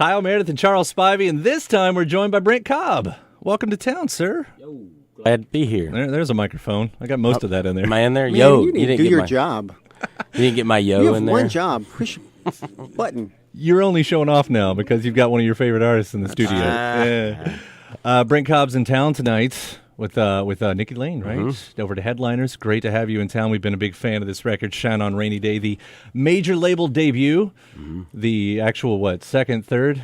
Kyle, Meredith, and Charles Spivey, and this time we're joined by Brent Cobb. Welcome to town, sir. Yo, glad to be here. There's a microphone. I got most of that in there. Am I in there? Man, Yo, you didn't do your job. You didn't get my yo You in have there? one job. Push button. You're only showing off now because you've got one of your favorite artists in the studio. Yeah. Brent Cobb's in town tonight with Nikki Lane, right? Mm-hmm. Over to Headliners. Great to have you in town. We've been a big fan of this record, Shine on Rainy Day, the major label debut, the actual, second, third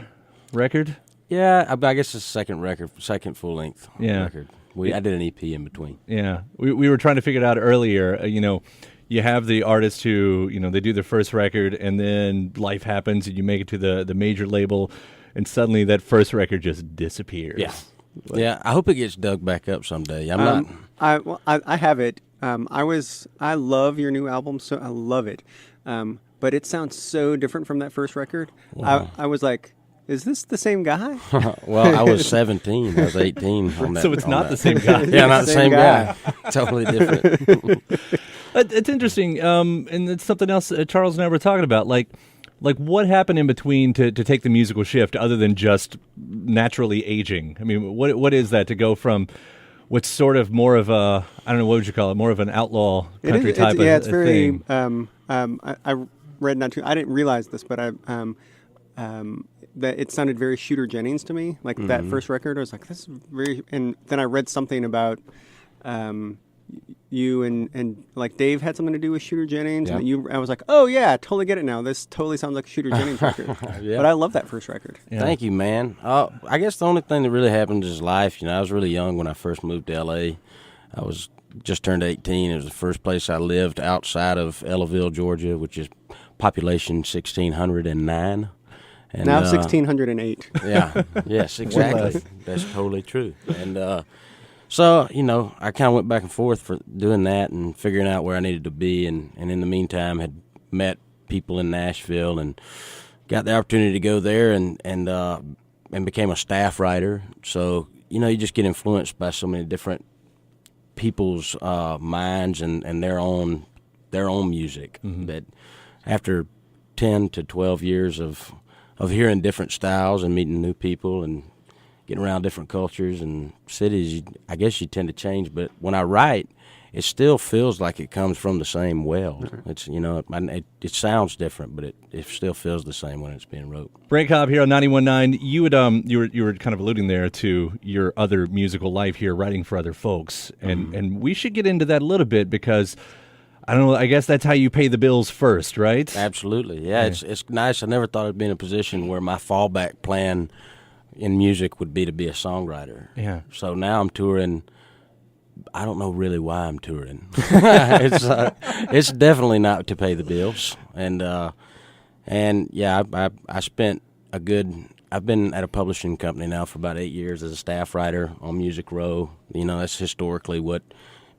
record? Yeah, I guess it's second full-length record. I did an EP in between. Yeah. We were trying to figure it out earlier. You have the artists who, they do their first record, and then life happens, and you make it to the major label, and suddenly that first record just disappears. Yeah. Yeah, I hope it gets dug back up someday. I'm not. I have it. I love your new album, so I love it. But it sounds so different from that first record. Wow. I was like, is this the same guy? Well, I was 17. I was 18 on that. So it's not the same guy. Yeah, not the same guy. Totally different. It's interesting, and it's something else Charles and I were talking about. Like what happened in between to take the musical shift, other than just naturally aging? I mean, what is that to go from what's sort of more of a, I don't know, what would you call it, more of an outlaw country type of it's very. thing? I read not too. I didn't realize this, but that it sounded very Shooter Jennings to me. Like that first record, I was like, this is very. And then I read something about. You and like Dave had something to do with Shooter Jennings, and I was like, oh yeah, I totally get it now. This totally sounds like a Shooter Jennings record. But I love that first record. Yeah. Thank you, man. I guess the only thing that really happened is life. I was really young when I first moved to L.A. I was just turned 18. It was the first place I lived outside of Ellaville, Georgia, which is population 1,609. And now 1,608. Yeah. Yes, exactly. That's totally true. And so, I kind of went back and forth for doing that and figuring out where I needed to be, and in the meantime had met people in Nashville and got the opportunity to go there and became a staff writer. So, you just get influenced by so many different people's minds and their own music. That after 10 to 12 years of hearing different styles and meeting new people and getting around different cultures and cities, I guess you tend to change. But when I write, it still feels like it comes from the same well. It's it sounds different, but it still feels the same when it's being wrote. Brent Cobb here on 91.9. You were kind of alluding there to your other musical life here, writing for other folks, and we should get into that a little bit because. I don't know, I guess that's how you pay the bills first, right? Absolutely. Yeah. It's nice. I never thought I'd be in a position where my fallback plan in music would be to be a songwriter. Yeah. So now I'm touring. I don't know really why I'm touring. It's definitely not to pay the bills. And yeah, I spent I've been at a publishing company now for about 8 years as a staff writer on Music Row. That's historically what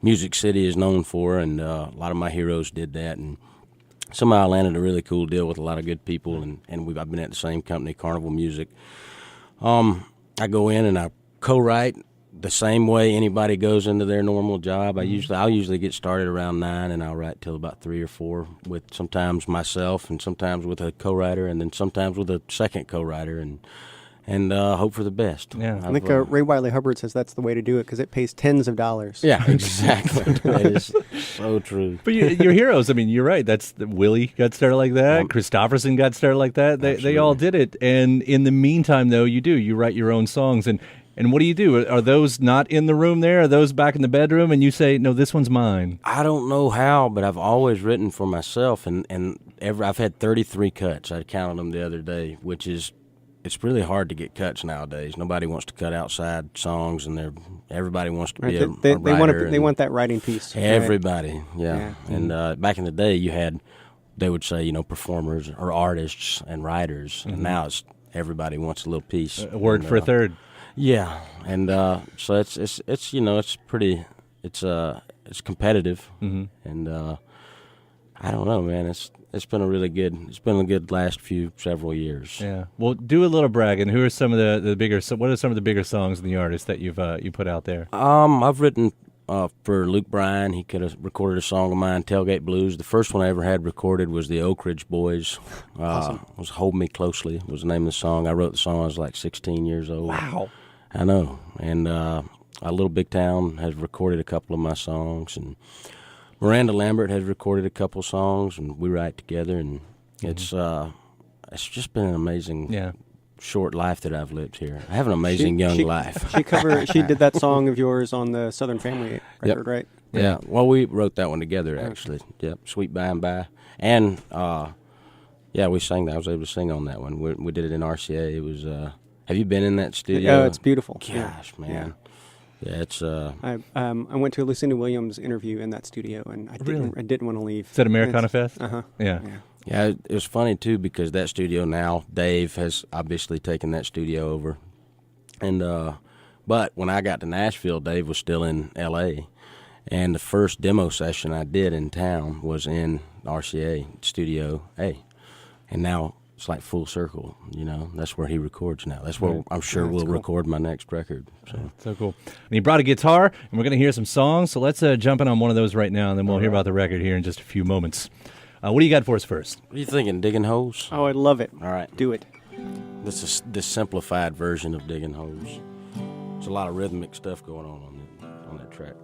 Music City is known for, and a lot of my heroes did that, and somehow I landed a really cool deal with a lot of good people, and I've been at the same company, Carnival Music. I go in and I co-write the same way anybody goes into their normal job. I'll usually get started around 9, and I'll write till about 3 or 4 with sometimes myself, and sometimes with a co-writer, and then sometimes with a second co-writer, and hope for the best. Yeah, I think Ray Wiley Hubbard says that's the way to do it because it pays tens of dollars. Yeah, exactly. That is so true. But your heroes, I mean, you're right. That's Willie got started like that. Christopherson got started like that. They all did it. And in the meantime, though, you write your own songs. And what do? Are those not in the room there? Are those back in the bedroom? And you say, no, this one's mine. I don't know how, but I've always written for myself. And I've had 33 cuts. I counted them the other day, which is. It's really hard to get cuts nowadays. Nobody wants to cut outside songs, and everybody wants to be a writer. They want that writing piece. Everybody, right? Yeah. And back in the day, they would say, performers or artists and writers, and now it's everybody wants a little piece. A word for a third. Yeah, and so it's pretty. It's competitive, and I don't know, man. It's been a good last several years. Yeah. Well, do a little bragging. Who are some of the bigger? What are some of the bigger songs and the artists that you put out there? I've written for Luke Bryan. He could have recorded a song of mine, Tailgate Blues. The first one I ever had recorded was the Oak Ridge Boys. Awesome. It was Hold Me Closely was the name of the song. I wrote the song when I was like 16 years old. Wow. I know. And Little Big Town has recorded a couple of my songs, and Miranda Lambert has recorded a couple songs, and we write together, and it's just been an amazing short life that I've lived here. I have an amazing young life. She did that song of yours on the Southern Family record, right? Yeah. Well, we wrote that one together, actually. Yep. Sweet By and By. And, we sang that. I was able to sing on that one. We did it in RCA. It was, have you been in that studio? Oh, it's beautiful. Gosh, man. Yeah, it's. I went to a Lucinda Williams interview in that studio, and I didn't want to leave. Is that Americana Fest? Yeah. Yeah, it was funny too because that studio now, Dave has obviously taken that studio over, and but when I got to Nashville, Dave was still in L.A., and the first demo session I did in town was in RCA Studio A, and now it's like full circle, you know. That's where he records now. That's where I'm sure we'll record my next record. So cool. And he brought a guitar, and we're going to hear some songs. So let's jump in on one of those right now, and then we'll hear about the record here in just a few moments. What do you got for us first? What are you thinking, Digging Holes? Oh, I love it. All right. Do it. This is the simplified version of Digging Holes. There's a lot of rhythmic stuff going on that track.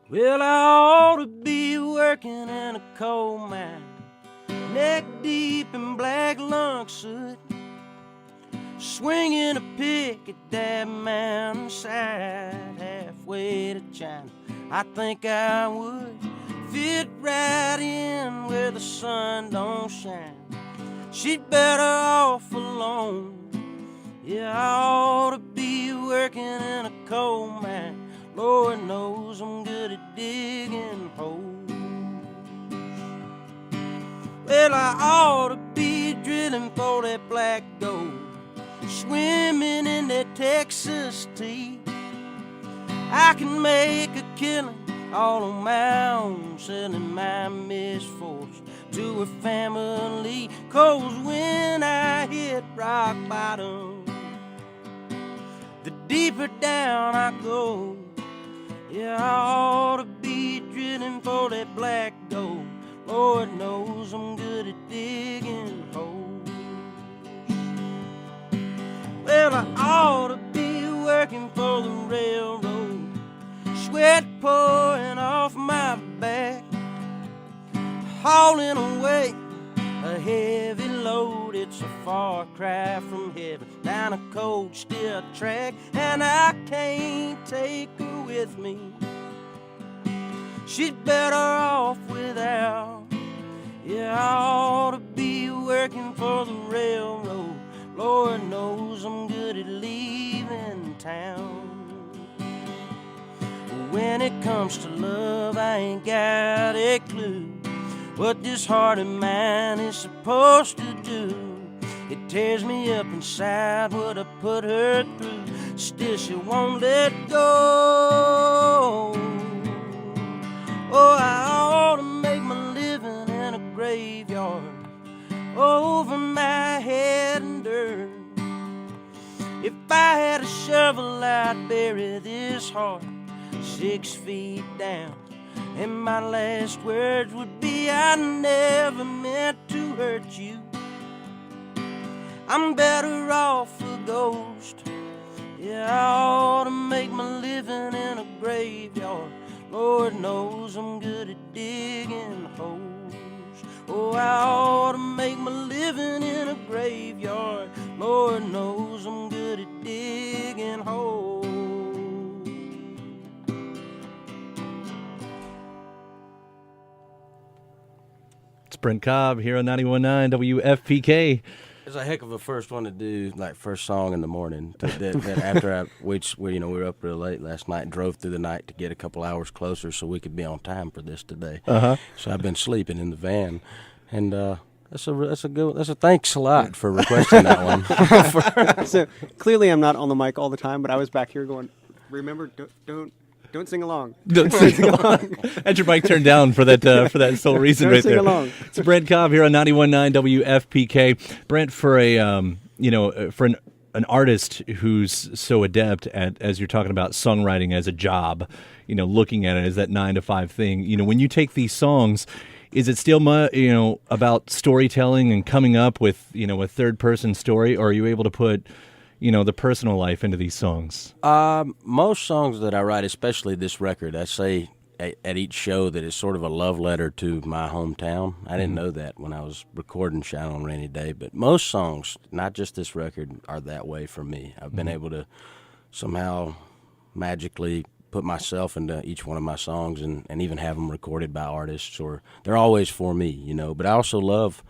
Well, I ought to be working in a coal mine, neck deep in black lung soot, swinging a pick at that mountainside halfway to China. I think I would fit right in where the sun don't shine. She's better off alone. Yeah, I ought to be working in a coal mine. Lord knows I'm good at digging holes. Well, I ought to be drilling for that black gold, swimming in that Texas tea. I can make a killing all on my own, selling my misfortune to a family. 'Cause when I hit rock bottom, the deeper down I go. Yeah, I ought to be drilling for that black gold. Lord knows I'm good at digging holes. Well, I ought to be working for the railroad, sweat pouring off my back, hauling away a heavy load. It's a far cry from heaven, down a cold steel track, and I can't take her with me. She's better off without. Yeah, I ought to be working for the railroad. Lord knows I'm good at leaving town. When it comes to love, I ain't got a clue what this heart of mine is supposed to do. It tears me up inside what I put her through. Still she won't let go. Oh, I ought to make my living in a graveyard, over my head in dirt. If I had a shovel, I'd bury this heart 6 feet down, and my last words would be, I never meant to hurt you. I'm better off a ghost. Yeah, I ought to make my living in a graveyard. Lord knows I'm good at digging holes. Oh, I ought to make my living in a graveyard. Lord knows I'm good at digging holes. It's Brent Cobb here on 91.9 WFPK. It's a heck of a first one to do, like first song in the morning. After we were up real late last night and drove through the night to get a couple hours closer so we could be on time for this today. So I've been sleeping in the van, and that's a thanks a lot for requesting that one. So clearly I'm not on the mic all the time, but I was back here going, remember, don't sing along. Don't sing along. Had your mic turned down for that sole reason right there. Along. It's Brent Cobb here on 91.9 WFPK. Brent, for an an artist who's so adept at, as you're talking about, songwriting as a job, looking at it as that 9 to 5 thing, when you take these songs, is it still, about storytelling and coming up with, a third person story, or are you able to put, the personal life into these songs? Most songs that I write, especially this record, I say at each show that it's sort of a love letter to my hometown. I didn't know that when I was recording Shine on a Rainy Day, but most songs, not just this record, are that way for me. I've been able to somehow magically put myself into each one of my songs and even have them recorded by artists, or they're always for me, But I also love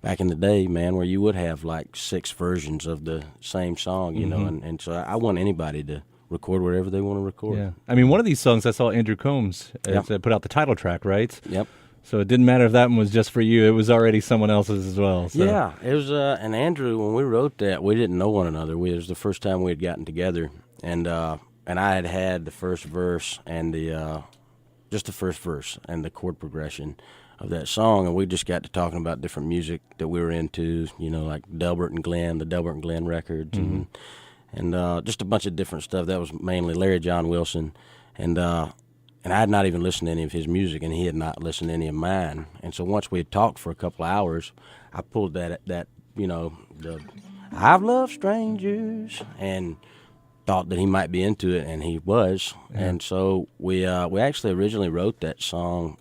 back in the day, man, where you would have like 6 versions of the same song, and so I want anybody to record whatever they want to record. Yeah. I mean, one of these songs I saw Andrew Combs put out the title track, right? Yep. So it didn't matter if that one was just for you. It was already someone else's as well. So. Yeah. It was, and Andrew, when we wrote that, we didn't know one another. It was the first time we had gotten together. And I had the first verse and just the first verse and the chord progression of that song. And we just got to talking about different music that we were into, like Delbert and Glenn, the Delbert and Glenn records, and just a bunch of different stuff. That was mainly Larry John Wilson, and I had not even listened to any of his music, and he had not listened to any of mine. And so once we had talked for a couple of hours, I pulled the I've loved strangers, and thought that he might be into it, and he was. Yeah. And so we actually originally wrote that song.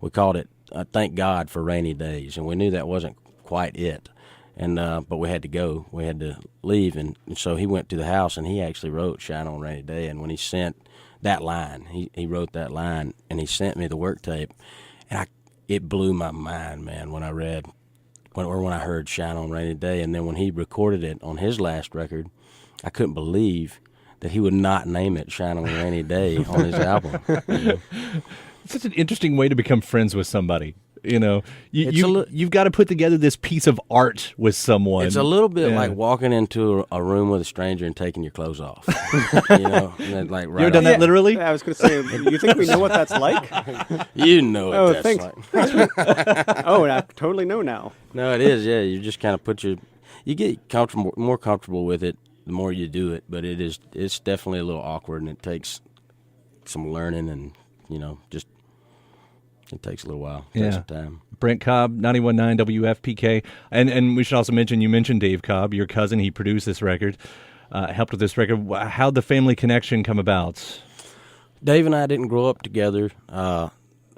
We called it "Thank God for Rainy Days," and we knew that wasn't quite it. And but we had to go. We had to leave, and so he went to the house, and he actually wrote "Shine on a Rainy Day." And when he sent that line, he wrote that line, and he sent me the work tape, and it blew my mind, man, when I heard "Shine on a Rainy Day." And then when he recorded it on his last record, I couldn't believe that he would not name it "Shine on a Rainy Day" on his album. It's such an interesting way to become friends with somebody. You've got to put together this piece of art with someone. It's a little bit like walking into a room with a stranger and taking your clothes off. And then, like, right you ever done that literally? I was going to say, you think we know what that's like? You know what that's like. Oh, I totally know now. No, it is. Yeah, you just kind of you get more comfortable with it the more you do it, but it's definitely a little awkward, and it takes some learning, and it takes a little while. It takes some time. Brent Cobb, 91.9 WFPK. And we should also mention, you mentioned Dave Cobb, your cousin. He produced this record, helped with this record. How'd the family connection come about? Dave and I didn't grow up together.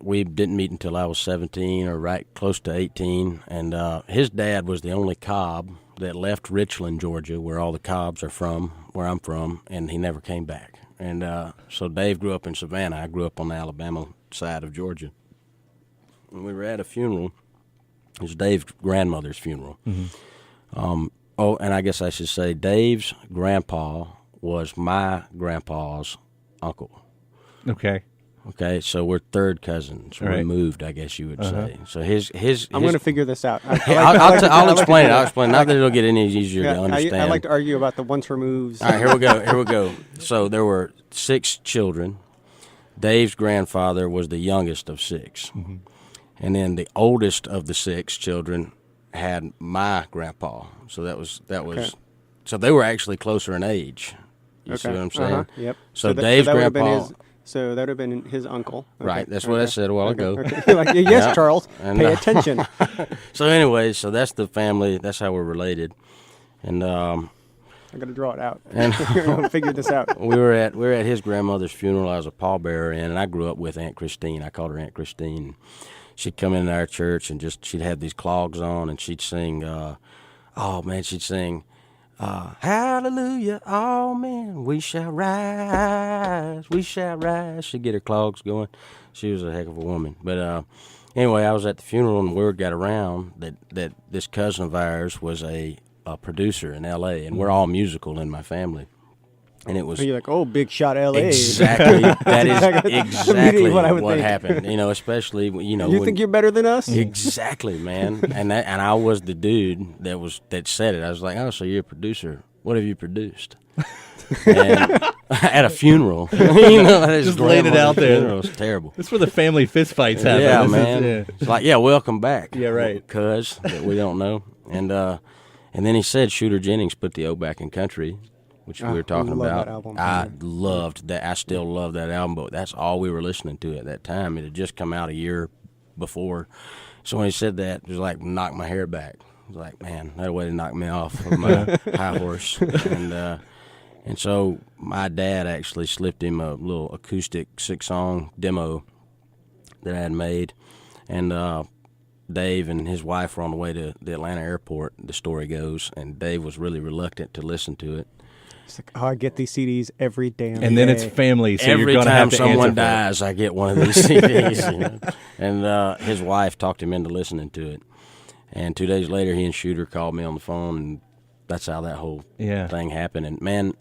We didn't meet until I was 17 or right close to 18. And his dad was the only Cobb that left Richland, Georgia, where all the Cobbs are from, where I'm from, and he never came back. And so Dave grew up in Savannah. I grew up on the Alabama side of Georgia. And we were at a funeral. It was Dave's grandmother's funeral. Mm-hmm. And I guess I should say Dave's grandpa was my grandpa's uncle. Okay. Okay, so we're third cousins, removed, I guess you would say. So his I'm going to figure this out. I'll explain it. I'll explain. Not that it'll get any easier to understand. I like to argue about the once removes. All right, here we go. So there were 6 children. Dave's grandfather was the youngest of 6. Mm-hmm. And then the oldest of the 6 children had my grandpa. So that was. Okay. So they were actually closer in age. You see what I'm saying? Uh-huh. Yep. So Dave's grandpa. So that would have been his uncle. Okay. Right, that's what I said a while ago. Okay. Like, yes, Charles, pay attention. So anyway, so that's the family. That's how we're related. And I got to draw it out and figure this out. We were at his grandmother's funeral. I was a pallbearer in, and I grew up with Aunt Christine. I called her Aunt Christine. She'd come into our church, and she'd have these clogs on, and she'd sing. She'd sing. Hallelujah, all men, we shall rise, we shall rise. She'd get her clogs going. She was a heck of a woman. But anyway, I was at the funeral, and word got around that this cousin of ours was a producer in L.A., and we're all musical in my family. And it was. So you're like, oh, big shot L.A. Exactly. That is exactly what happened. Especially You think you're better than us? Exactly, man. And I was the dude that said it. I was like, oh, so you're a producer? What have you produced? And at a funeral, just laid it out there. It was terrible. That's where the family fist fights happen. Yeah, man. It's like, welcome back. Yeah, right. Cuz that we don't know, and And then he said Shooter Jennings put the O back in country, which we were talking about. That album. I loved that. I still love that album, but that's all we were listening to at that time. It had just come out a year before. So when he said that, it was like knocked my hair back. I was like, man, that way to knock me off of my high horse. And so my dad actually slipped him a little acoustic 6-song demo that I had made. And Dave and his wife were on the way to the Atlanta airport, the story goes, and Dave was really reluctant to listen to it. It's like, I get these CDs every damn day. And then it's family, so every you're going to have to time someone answer dies, I get one of these CDs. You know? And his wife talked him into listening to it. And 2 days later, he and Shooter called me on the phone, and that's how that whole thing happened. And, man,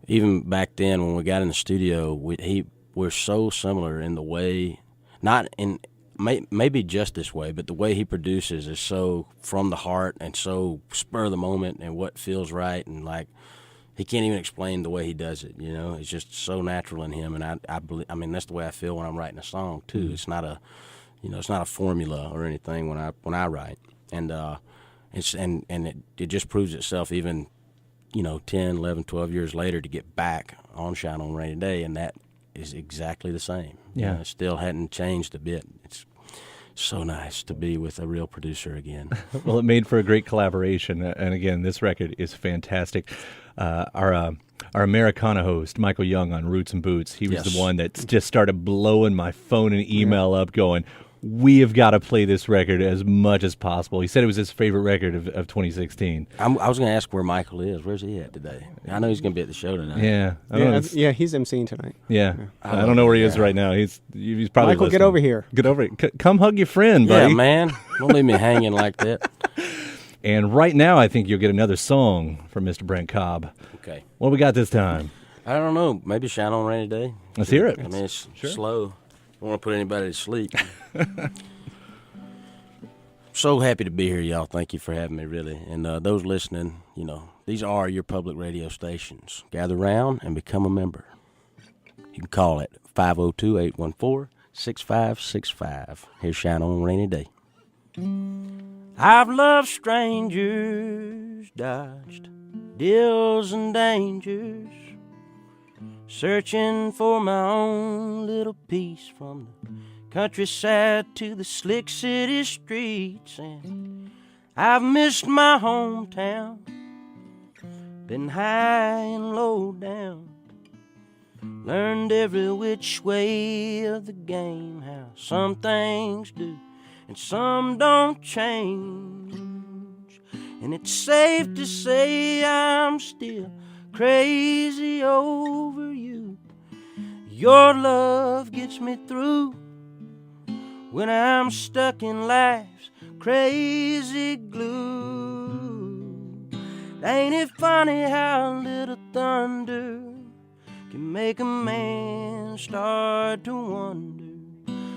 even back then when we got in the studio, we're so similar in the way, not in maybe just this way, but the way he produces is so from the heart and so spur of the moment and what feels right, and like he can't even explain the way he does it. You know, it's just so natural in him, and I believe, I mean, that's the way I feel when I'm writing a song too. Mm-hmm. It's not a, you know, it's not a formula or anything when I write, and it just proves itself even, you know, 10, 11, 12 years later to get back on Shine on Rainy Day, and that is exactly the same. Yeah. You know, it still hadn't changed a bit. It's so nice to be with a real producer again. Well, it made for a great collaboration, and again, this record is fantastic. Our Americana host, Michael Young on Roots and Boots, he was the one that just started blowing my phone and email up going, we have got to play this record as much as possible. He said it was his favorite record of 2016. I was going to ask where Michael is. Where's he at today? I know he's going to be at the show tonight. Yeah. He's emceeing tonight. Yeah. I don't know where he is right now. He's probably Michael, listening. get over here. Get over it. Come hug your friend, buddy. Yeah, man. Don't leave me hanging like that. And right now, I think you'll get another song from Mr. Brent Cobb. Okay. What we got this time? I don't know. Maybe Shine on Rainy Day. Let's hear it. I mean, it's slow. I don't want to put anybody to sleep. So happy to be here, y'all. Thank you for having me, really. And those listening, you know, these are your public radio stations. Gather round and become a member. You can call it 502-814-6565. Here's Shine on Rainy Day. I've loved strangers, dodged deals and dangers, searching for my own little piece from the countryside to the slick city streets. And I've missed my hometown, been high and low down, learned every which way of the game, how some things do and some don't change. And it's safe to say I'm still crazy over you. Your love gets me through when I'm stuck in life's crazy glue. Ain't it funny how little thunder can make a man start to wonder,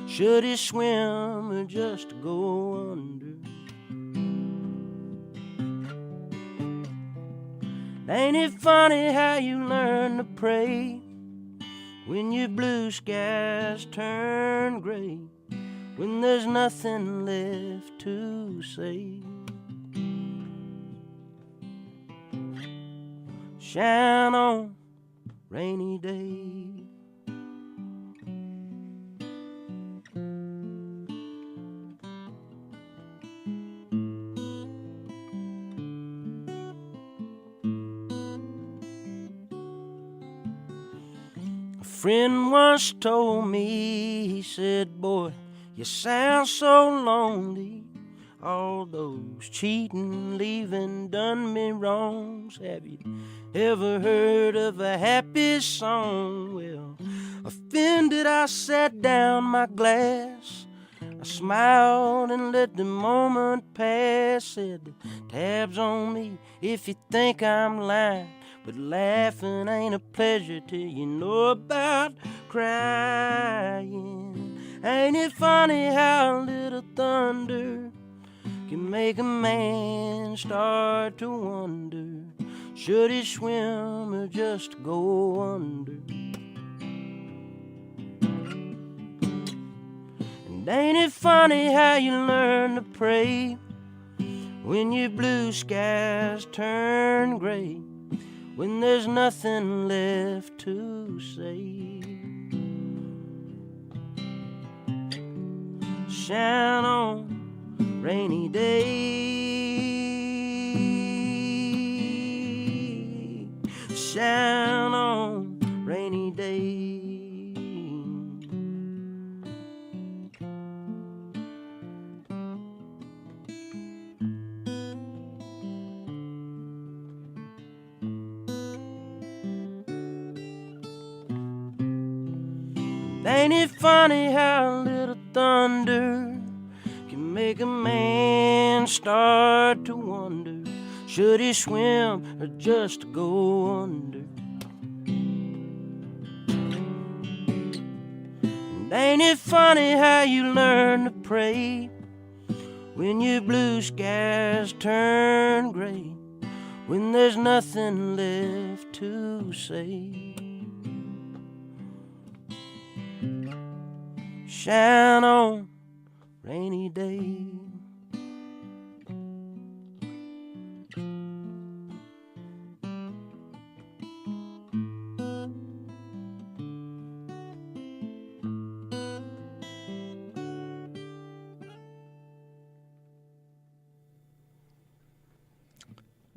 should he swim or just go under? Ain't it funny how you learn to pray when your blue skies turn gray, when there's nothing left to say? Shine on rainy day. A friend once told me, he said, boy, you sound so lonely. All those cheating, leaving, done me wrongs. Have you ever heard of a happy song? Well, offended, I set down my glass. I smiled and let the moment pass. Said, the tab's on me if you think I'm lying, but laughing ain't a pleasure till you know about crying. Ain't it funny how little thunder can make a man start to wonder, should he swim or just go under? And ain't it funny how you learn to pray when your blue skies turn gray, when there's nothing left to say. Shine on rainy day, shine on rainy day. Ain't it funny how a little thunder can make a man start to wonder, should he swim or just go under? And ain't it funny how you learn to pray when your blue skies turn gray, when there's nothing left to say? Shine on rainy day.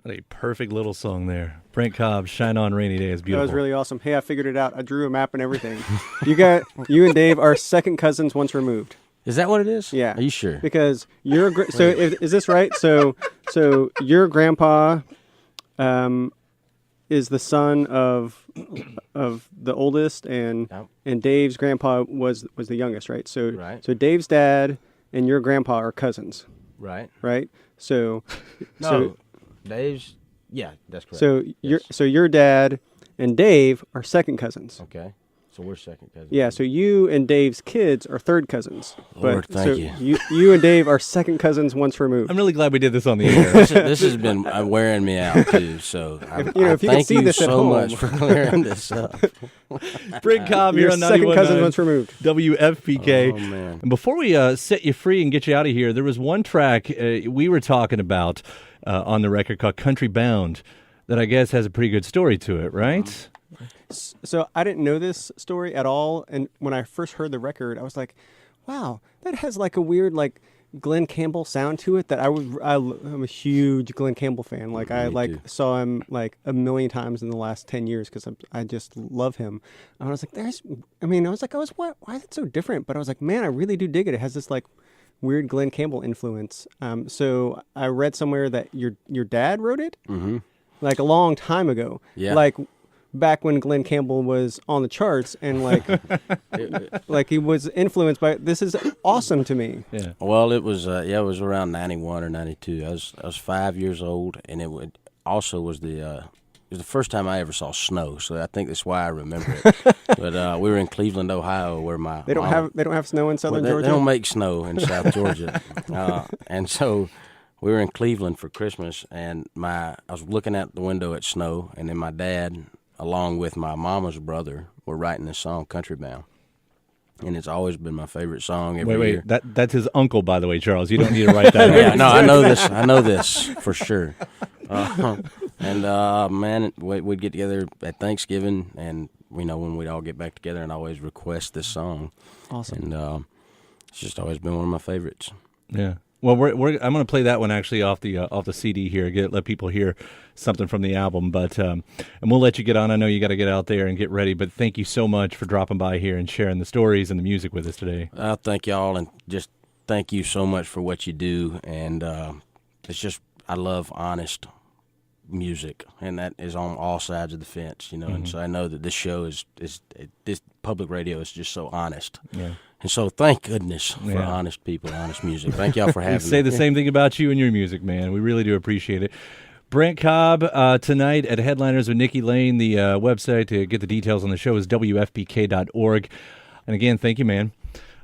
What a perfect little song there. Brent Cobb, Shine On Rainy Day is beautiful. That was really awesome. Hey, I figured it out. I drew a map and everything. You and Dave are second cousins once removed. Is that what it is? Yeah. Are you sure? Because is this right? So your grandpa is the son of the oldest, and Dave's grandpa was the youngest, right? So Dave's dad and your grandpa are cousins. Right. Right? So Dave's, that's correct. So your dad and Dave are second cousins. Okay. So we're second cousins. Yeah, so you and Dave's kids are third cousins. Lord, thank you. You and Dave are second cousins once removed. I'm really glad we did this on the air. This has been wearing me out, too. So I thank you so much for clearing this up. Brent Cobb here on 91.9. Second cousins once removed. WFPK. Oh, man. And before we set you free and get you out of here, there was one track we were talking about on the record called Country Bound that I guess has a pretty good story to it, right? So I didn't know this story at all, and when I first heard the record, I was like, "Wow, that has like a weird like Glenn Campbell sound to it." I'm a huge Glenn Campbell fan. Like saw him like a million times in the last 10 years because I just love him. And I was like, "What? Why is it so different?" But I was like, "Man, I really do dig it. It has this like weird Glenn Campbell influence." So I read somewhere that your dad wrote it, like a long time ago. Yeah. Like back when Glenn Campbell was on the charts and like he was influenced by it. This is awesome to me. Yeah. Well, it was around 91 or 92. I was 5 years old, and it was the first time I ever saw snow. So I think that's why I remember it. But we were in Cleveland, Ohio, where they don't have snow in southern Georgia. They don't make snow in South Georgia, and so we were in Cleveland for Christmas, and I was looking out the window at snow, and then my dad, along with my mama's brother, were writing this song, Country Bound. And it's always been my favorite song every year. That's his uncle, by the way, Charles. You don't need to write that down. Yeah, no, I know this for sure. Man, we'd get together at Thanksgiving, and when we'd all get back together, and always request this song. Awesome. And it's just always been one of my favorites. Yeah. Well, I'm going to play that one actually off the CD here. Let people hear something from the album, but and we'll let you get on. I know you got to get out there and get ready, but thank you so much for dropping by here and sharing the stories and the music with us today. Thank y'all, and just thank you so much for what you do. And it's just I love honest music, and that is on all sides of the fence, And so I know that this show is this public radio is just so honest. Yeah. And so thank goodness for honest people, honest music. Thank y'all for having me. We say the same thing about you and your music, man. We really do appreciate it. Brent Cobb tonight at Headliners with Nikki Lane. The website to get the details on the show is WFPK.org. And again, thank you, man.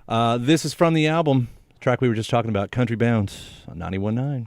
This is from the album, the track we were just talking about, Country Bound on 91.9.